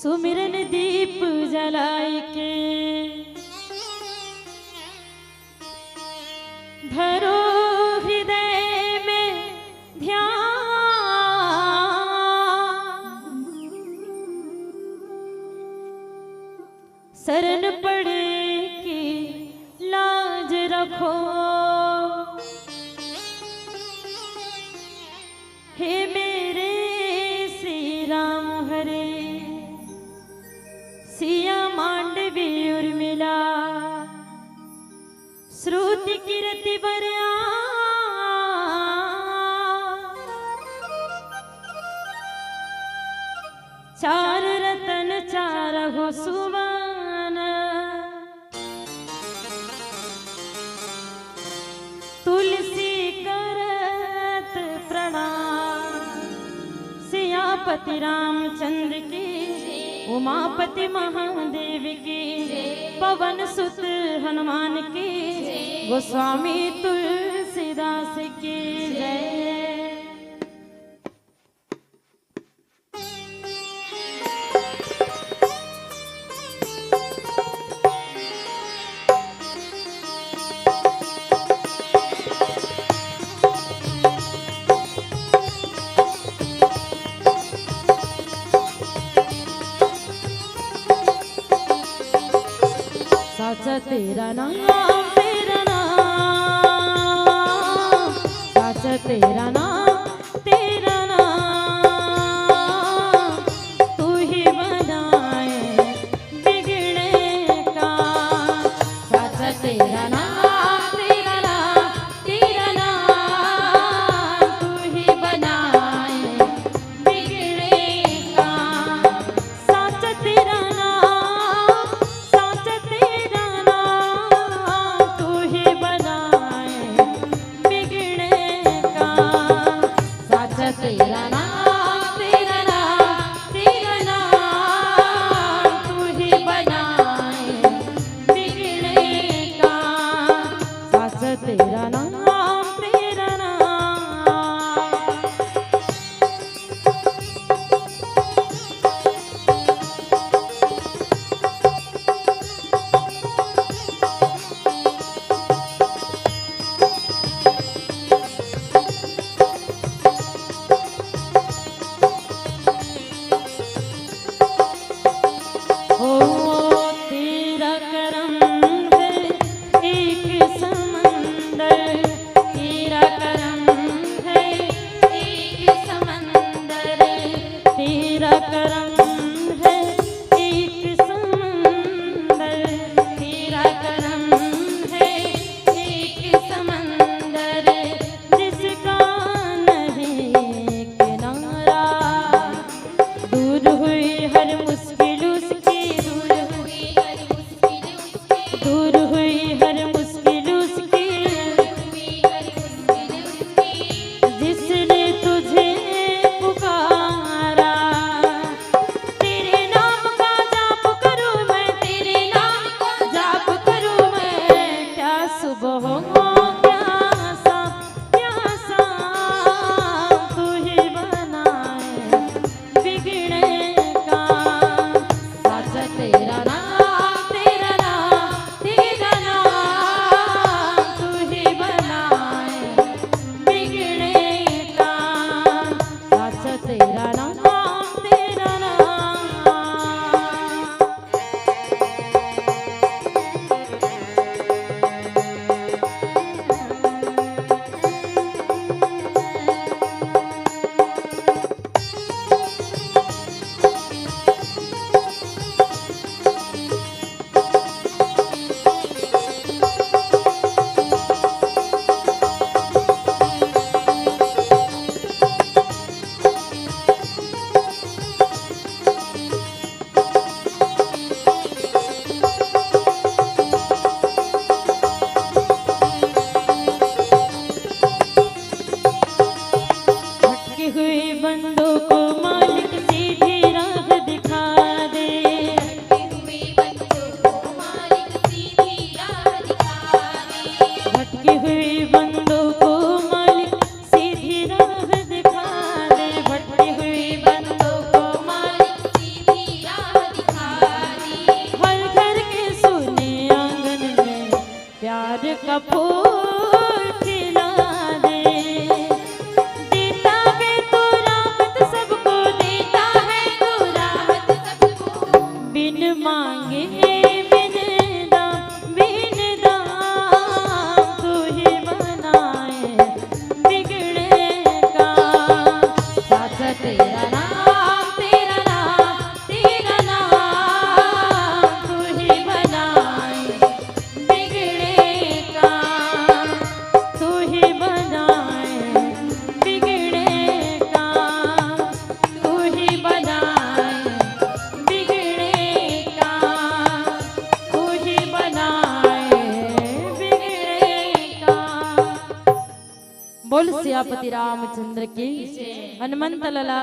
सुमिरन दीप जलाए के धरो हृदय में ध्यान, शरण पड़े की लाज रखो। हे मेरे श्री राम हरे सिया मांडवी उर्मिला श्रुति कीर्ति बरया चार रतन चार हो सुवन तुलसी करत प्रणाम सियापति रामचंद्र की उमापति महादेव की पवन सुत हनुमान की गोस्वामी तुलसीदास की जय। साचा तेरा नाम साचा तेरा नाम तू ही बनाए बिगड़े का। साचा तेरा नाम तू ही बनाए बिगड़े का। साचा तेरा तू ही बनाए बिगड़े का। बोल सियापति रामचंद्र की हनुमंत लला